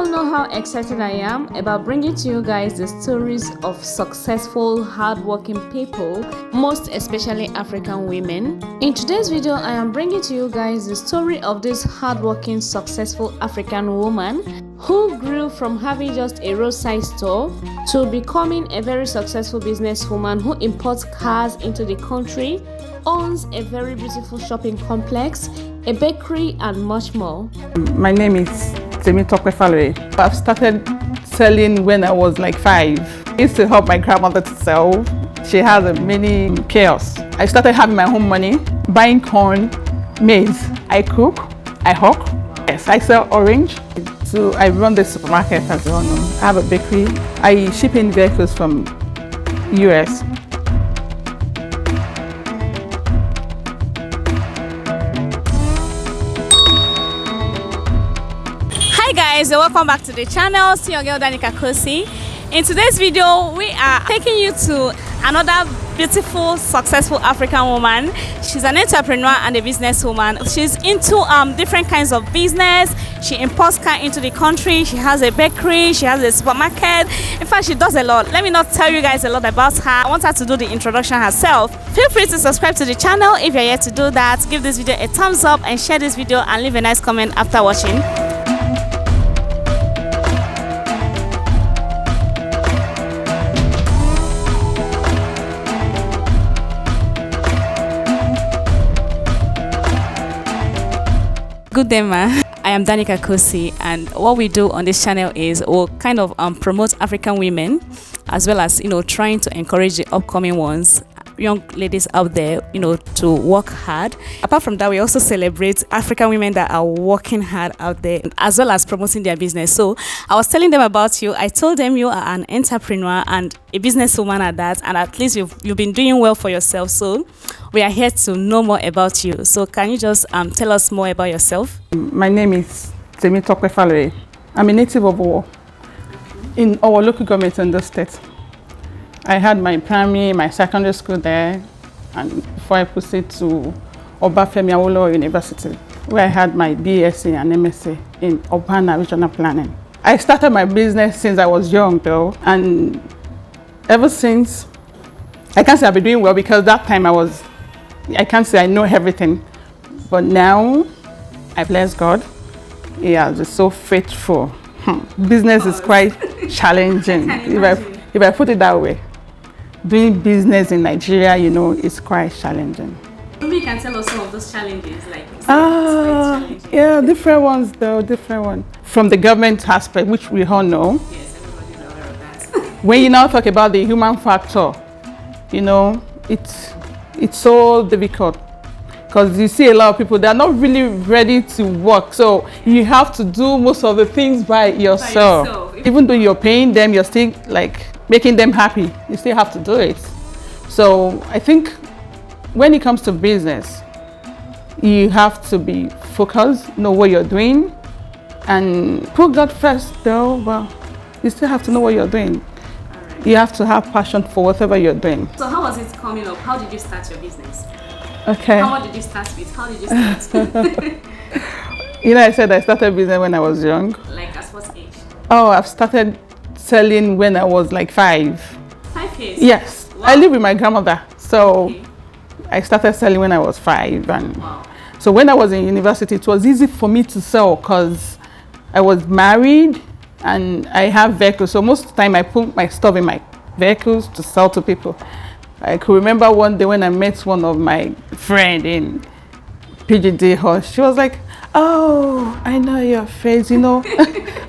all know how excited I am about bringing to you guys the stories of successful, hardworking people, most especially African women. In today's video, I am bringing to you guys the story of this hardworking, successful African woman who grew from having just a roadside store to becoming a very successful businesswoman who imports cars into the country, owns a very beautiful shopping complex, a bakery, and much more. My name is Akure. I've started selling when I was like 5. I used to help my grandmother to sell. She has a mini kiosk. I started having my own money, buying corn, maize. I cook, I hawk. Yes, I sell orange. So I run the supermarket as well. I have a bakery. I ship in vehicles from US. Hi guys, welcome back to the channel. See your girl Danica Kosy. In today's video, we are taking you to another beautiful, successful African woman. She's an entrepreneur and a businesswoman. She's into different kinds of business. She imports car into the country. She has a bakery. She has a supermarket. In fact, she does a lot. Let me not tell you guys a lot about her. I want her to do the introduction herself. Feel free to subscribe to the channel if you're yet to do that. Give this video a thumbs up and share this video and leave a nice comment after watching. Good day, ma. I am Danica Kosy, and what we do on this channel is we'll kind of promote African women, as well as trying to encourage the upcoming ones, young ladies out there, to work hard. Apart from that, we also celebrate African women that are working hard out there, as well as promoting their business. So I was telling them about you. I told them you are an entrepreneur and a businesswoman at that, and at least you've been doing well for yourself. So we are here to know more about you. So can you just tell us more about yourself? My name is Akure. I'm a native of Owo, in our local government in the state. I had my primary, my secondary school there, and before I proceeded to Obafemi Awolowo University, where I had my BSc and MSc in urban and regional planning. I started my business since I was young though, and ever since, I can't say I've been doing well because that time I can't say I know everything, but now I bless God. He has been so faithful. Business is quite challenging, if I put it that way. Doing business in Nigeria, is quite challenging. Maybe you can tell us some of those challenges, like yeah, different ones though, different ones. From the government aspect, which we all know. Yes, everybody's aware of that. When you now talk about the human factor, it's so difficult because you see a lot of people, they're not really ready to work. So you have to do most of the things by yourself. Even though you're paying them, you're still like making them happy. You still have to do it. So I think when it comes to business, you have to be focused, know what you're doing, and put God first though, but you still have to know what you're doing. You have to have passion for whatever you're doing. So how was it coming up? How did you start your business? Okay. How much did you start with? How did you start? I said I started business when I was young. Like at what age? Oh, I've started selling when I was like 5. 5 years? Yes. Wow. I live with my grandmother. So okay. I started selling when I was 5. And wow. So when I was in university, it was easy for me to sell because I was married and I have vehicles. So most of the time I put my stuff in my vehicles to sell to people. I could remember one day when I met one of my friend in PGD Hall. She was like, "Oh, I know your face, I was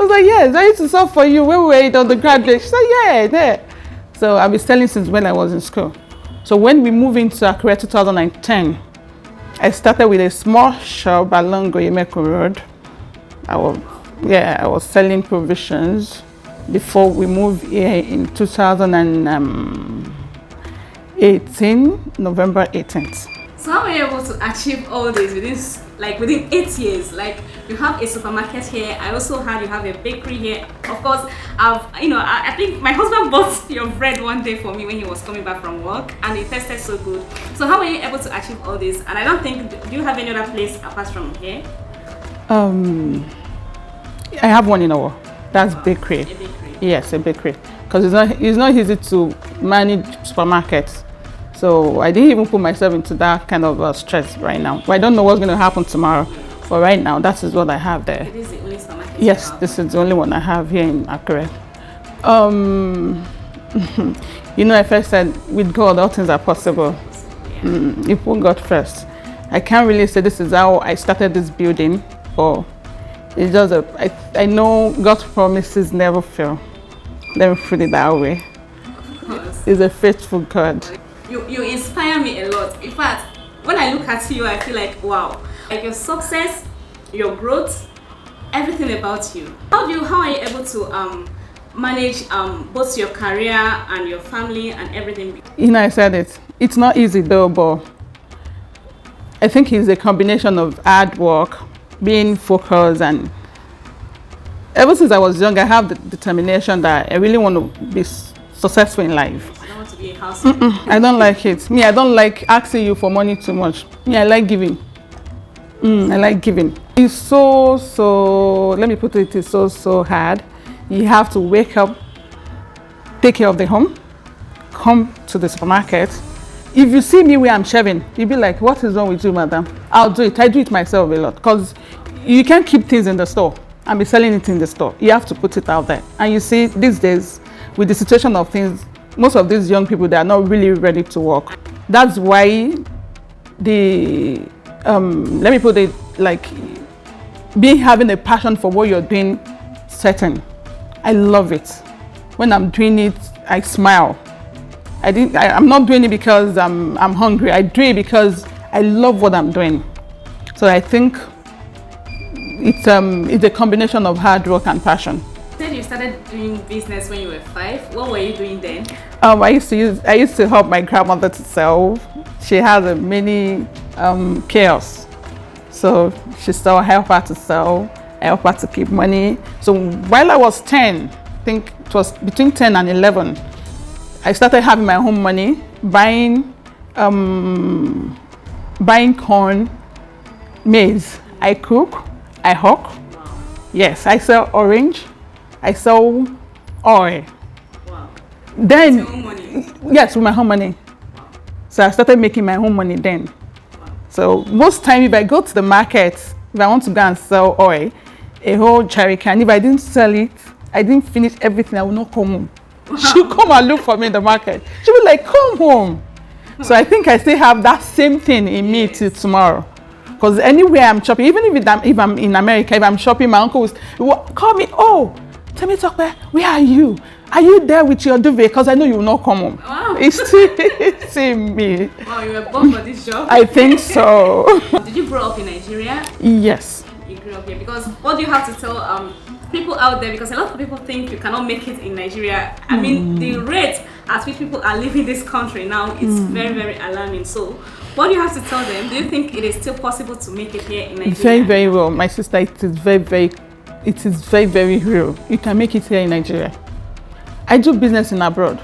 like, "Yes, I used to sell for you when we were on the graduate." She said, "Yeah, there." So I've been selling since when I was in school. So when we moved into Akure 2010, I started with a small shop along Goyemeko Road. I was selling provisions before we moved here in 2018, November 18th. So how were you able to achieve all this within 8 years? Like you have a supermarket here. I also heard you have a bakery here. Of course, I think my husband bought your bread one day for me when he was coming back from work, and it tasted so good. So how were you able to achieve all this? And I don't think, do you have any other place apart from here? I have one in Owo. That's bakery. A bakery. Yes, a bakery. Because it's not easy to manage supermarkets. So I didn't even put myself into that kind of stress right now. But I don't know what's going to happen tomorrow. But right now, that is what I have there. It is the only supermarket. Yes, this is the only one I have here in Akure. You know, I first said with God, all things are possible. You put God first. I can't really say this is how I started this building, or it's just I know God's promises never fail. Let me put it that way. He's a faithful God. You inspire me a lot. In fact, when I look at you, I feel like, wow. Like your success, your growth, everything about you. How are you able to manage both your career and your family and everything? You know, I said it. It's not easy though, but I think it's a combination of hard work, being focused, and ever since I was young, I have the determination that I really want to be successful in life. I don't want to be a house. I don't like it. Me, I don't like asking you for money too much. Me, I like giving. I like giving. It's so, let me put it, it's so hard. You have to wake up, take care of the home, come to the supermarket. If you see me where I'm shaving, you'll be like, what is wrong with you, madam? I'll do it. I do it myself a lot, because you can't keep things in the store and be selling it in the store. You have to put it out there. And you see, these days, with the situation of things, most of these young people, they are not really ready to work. That's why let me put it like, having a passion for what you're doing, certain. I love it. When I'm doing it, I smile. I'm not doing it because I'm hungry. I do it because I love what I'm doing. So I think it's a combination of hard work and passion. You said you started doing business when you were 5. What were you doing then? I used to help my grandmother to sell. She has a mini kiosk, so she still help her to sell. I help her to keep money. So while I was 10, I think it was between 10 and 11, I started having my own money, buying corn, maize. I cook, I hawk. Wow. Yes, I sell orange, I sell oil. Wow. Then, Your own money? yes, with my own money. Wow. So I started making my own money then. Wow. So most time, if I go to the market, if I want to go and sell oil, a whole cherry can, if I didn't sell it, I didn't finish everything, I will not come home. Wow. She'll come and look for me in the market. She'll be like, come home. So I think I still have that same thing in me till tomorrow. Because anywhere I'm shopping, even if I'm in America, if I'm shopping, my uncle will call me, oh, tell me, where are you? Are you there with your duvet? Because I know you will not come home. Wow. It's still me. Wow, you were born for this job? I think so. Did you grow up in Nigeria? Yes. You grew up here. Because what do you have to tell people out there? Because a lot of people think you cannot make it in Nigeria. I mean, the rate at which people are leaving this country now is very, very alarming. So what do you have to tell them? Do you think it is still possible to make it here in Nigeria? Very, very well. My sister, it is very, very real. You can make it here in Nigeria. I do business in abroad.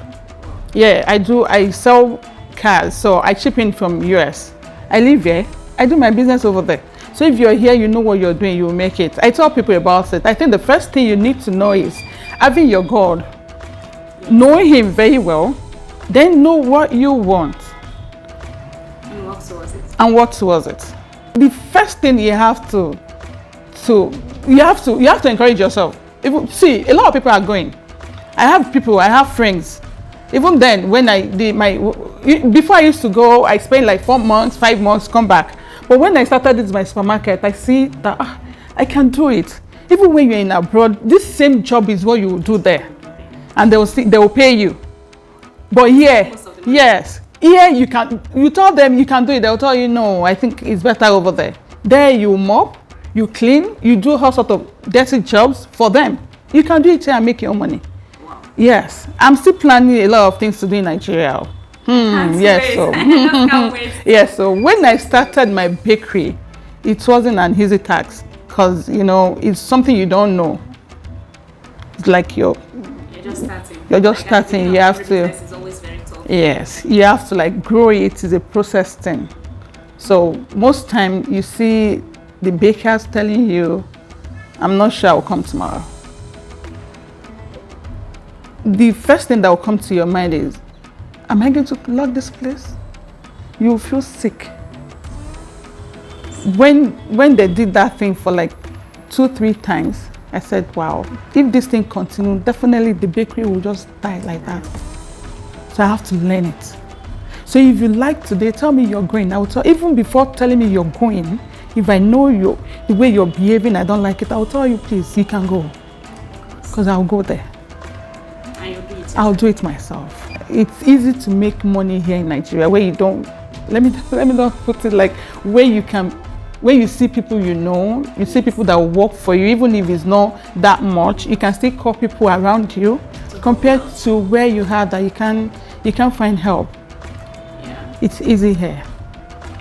Yeah, I sell cars, so I ship in from US. I live here. I do my business over there. So if you're here, you know what you're doing, you'll make it. I tell people about it. I think the first thing you need to know is having your God. Knowing Him very well, then know what you want. And work towards it. And work towards it. The first thing you have to encourage yourself. See, a lot of people are going. I have friends. Even then, when before I used to go, I spent like 4 months, 5 months, come back. But when I started this my supermarket, I see that I can do it. Even when you're in abroad, this same job is what you will do there, and they will pay you. But here, yes, here you tell them you can do it. They'll tell you no. I think it's better over there. There you mop, you clean, you do all sorts of dirty jobs for them. You can do it here and make your own money. Wow. Yes, I'm still planning a lot of things to do in Nigeria. Yes, so yes. So when I started my bakery, it wasn't an easy task, because it's something you don't know. It's like you're just starting. You're just starting. You have to. Is always very tough. Yes, you have to like grow it. It's a process thing. So most time you see the bakers telling you, "I'm not sure I'll come tomorrow." the first thing that will come to your mind is, am I going to lock this place? You will feel sick. When they did that thing for like 2-3 times, I said, wow, if this thing continues, definitely the bakery will just die like that. So I have to learn it. So if you like today, tell me you're going. I will tell, even before telling me you're going, if I know the way you're behaving, I don't like it, I will tell you, please, you can go. Because I'll go there. And you'll do it yourself. I'll do it myself. It's easy to make money here in Nigeria where you don't, let me not put it like, where you see people you see people that will work for you, even if it's not that much, you can still call people around you, compared to where you have that you can't find help. Yeah. It's easy here,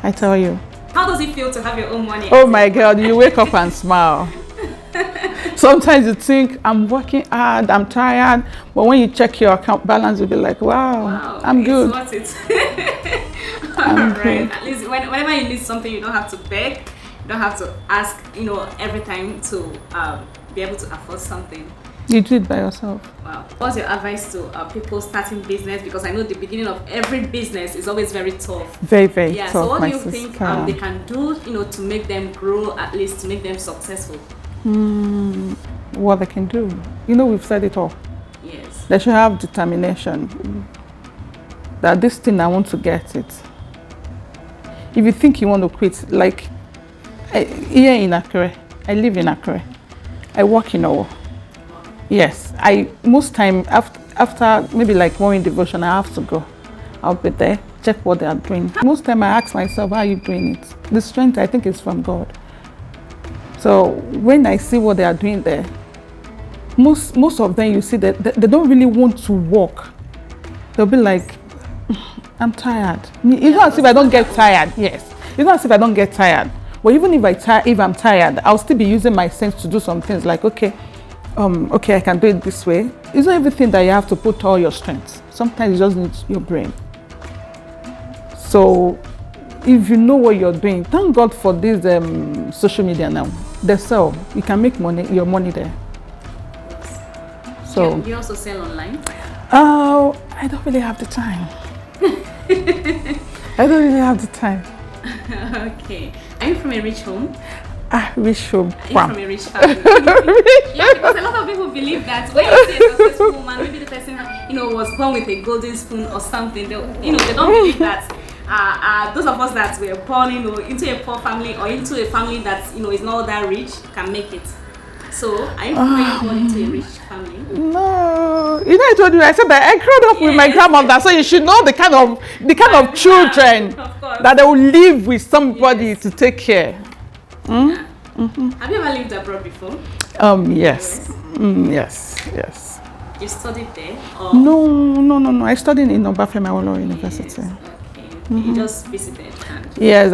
I tell you. How does it feel to have your own money? Oh my God, you wake up and smile. Sometimes you think, I'm working hard, I'm tired, but when you check your account balance, you'll be like, wow, I'm good. It's worth it. Right. At least whenever you need something, you don't have to beg, you don't have to ask, every time to be able to afford something. You do it by yourself. Wow. What's your advice to people starting business? Because I know the beginning of every business is always very tough. Very, very tough. So what do you think they can do, to make them grow, at least to make them successful? What they can do. We've said it all. Yes. They should have determination that this thing, I want to get it. If you think you want to quit, like here in Akure, I live in Akure. I work in Owo. Yes, most time after maybe like morning devotion, I have to go. I'll be there, check what they are doing. Most time I ask myself, how are you doing it? The strength, I think, is from God. So when I see what they are doing there, most of them, you see that they don't really want to work. They'll be like, I'm tired. It's not as if I don't get tired. Yes, it's not as if I don't get tired. But even if I'm tired, I'll still be using my sense to do some things like, okay, I can do it this way. It's not everything that you have to put all your strengths. Sometimes you just need your brain. So if you know what you're doing, thank God for this social media now. They sell. You can make your money there. So you also sell online? Oh, I don't really have the time. I don't really have the time. Okay. Are you from a rich home? Rich home. Are you from a rich family? Yeah, because a lot of people believe that when you see a successful woman, maybe the person was born with a golden spoon or something. They don't believe that. Those of us that were born, into a poor family or into a family that is not that rich can make it. So, are you born into a rich family? No, I told you. I said that I grew up with my grandmother, so you should know the kind of children that they will live with somebody to take care. Have you ever lived abroad before? Yes. Yes. You studied there? Or? No. I studied in Obafemi Awolowo University. Yes. Okay. You just visited? Yes,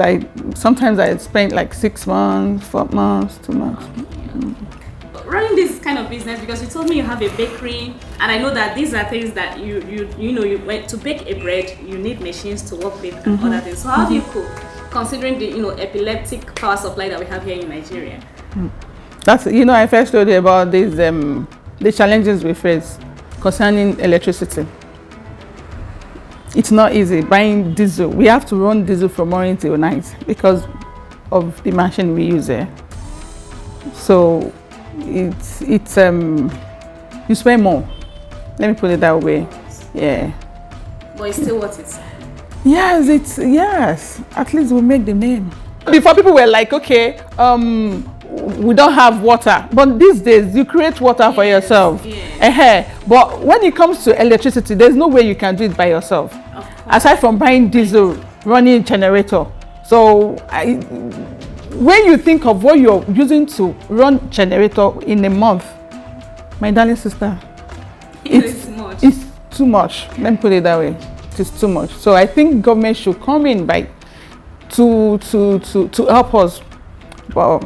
sometimes I spent like 6 months, 4 months, 2 months. Running this kind of business, because you told me you have a bakery, and I know that these are things that you to bake a bread, you need machines to work with and other things. So how do you cook, considering the epileptic power supply that we have here in Nigeria? That's I first told you about these the challenges we face concerning electricity. It's not easy buying diesel. We have to run diesel from morning till night because of the machine we use there. So it's you spend more. Let me put it that way. Yeah. But it's still worth it. Yes. At least we make the name. Before people were like, okay, we don't have water, but these days you create water for yourself. But when it comes to electricity, there's no way you can do it by yourself. Aside from buying diesel, running generator. So when you think of what you're using to run generator in a month, my darling sister, it's too much. Let me put it that way. It is too much. So I think government should come in to help us. Well,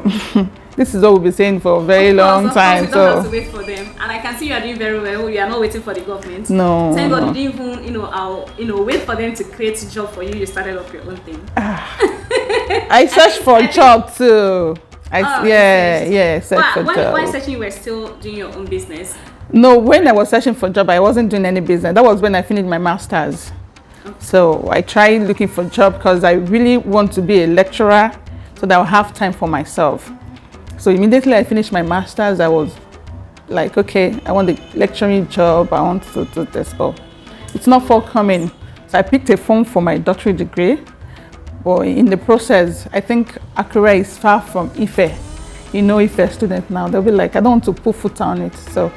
this is what we'll be saying for a very long time. We don't have to wait for them. And I can see you are doing very well. You are not waiting for the government. No. Thank God you didn't even wait for them to create a job for you. You started up your own thing. I searched for a job too. Searched for job. Why searching? You were still doing your own business. No, when I was searching for a job, I wasn't doing any business. That was when I finished my master's. So I tried looking for a job because I really want to be a lecturer so that I'll have time for myself. So immediately I finished my master's, I was like, okay, I want a lecturing job, I want to do this, but it's not forthcoming. So I picked a phone for my doctorate degree, but in the process, I think Akure is far from Ife. You know, Ife student now, they'll be like, I don't want to put foot on it. So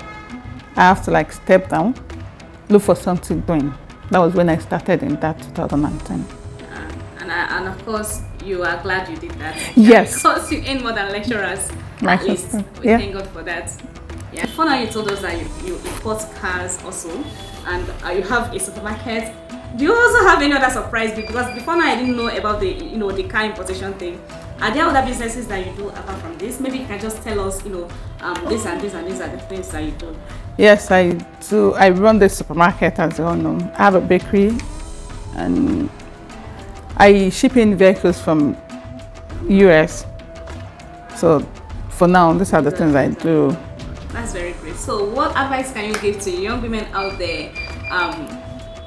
I have to like step down, look for something doing. That was when I started in that 2010. And of course, you are glad you did that. Yes. Because you earn more than lecturers, at least. We thank God for that. Yeah. Before now, you told us that you import cars also, and you have a supermarket. Do you also have any other surprise? Because before now, I didn't know about the car importation thing. Are there other businesses that you do apart from this? Maybe you can just tell us, this and this and these are the things that you do. Yes, I do. I run the supermarket, as you all know. I have a bakery, and I ship in vehicles from US. So for now, these are the things I do. That's very great. So what advice can you give to young women out there?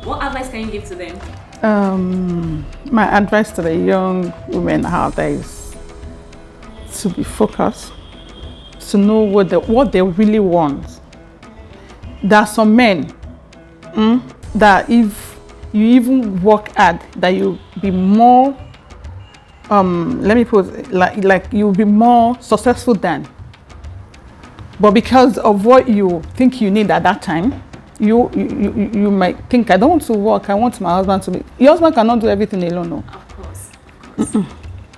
What advice can you give to them? My advice to the young women out there is to be focused, to know what they really want. There are some men that if you even work hard, that you'll be more, let me put it, like you'll be more successful than. But because of what you think you need at that time, you might think, I don't want to work, I want my husband to be. Your husband cannot do everything alone, no. Of course.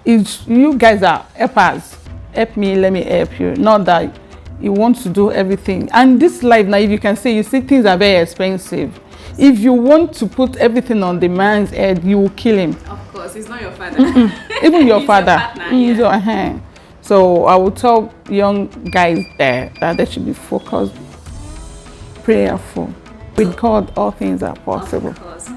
It's, you guys are helpers. Help me, let me help you. Not that you want to do everything. And this life now, if you can say, you see things are very expensive. If you want to put everything on the man's head, you will kill him. Of course, he's not your father. Even your father. Your partner, yeah. So I would tell young guys there that they should be focused, prayerful. With God, all things are possible. Of course.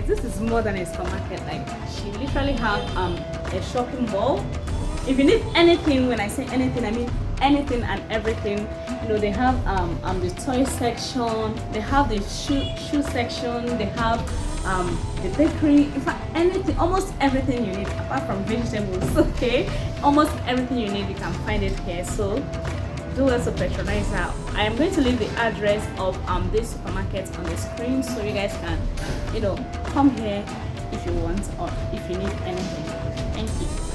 This is more than a supermarket. Like, she literally have a shopping mall. If you need anything, when I say anything, I mean anything and everything. They have the toy section, they have the shoe section, they have the bakery. In fact, anything, almost everything you need apart from vegetables. Okay, almost everything you need, you can find it here. So do also patronize her. I am going to leave the address of this supermarket on the screen, so you guys can come here if you want or if you need anything. Thank you.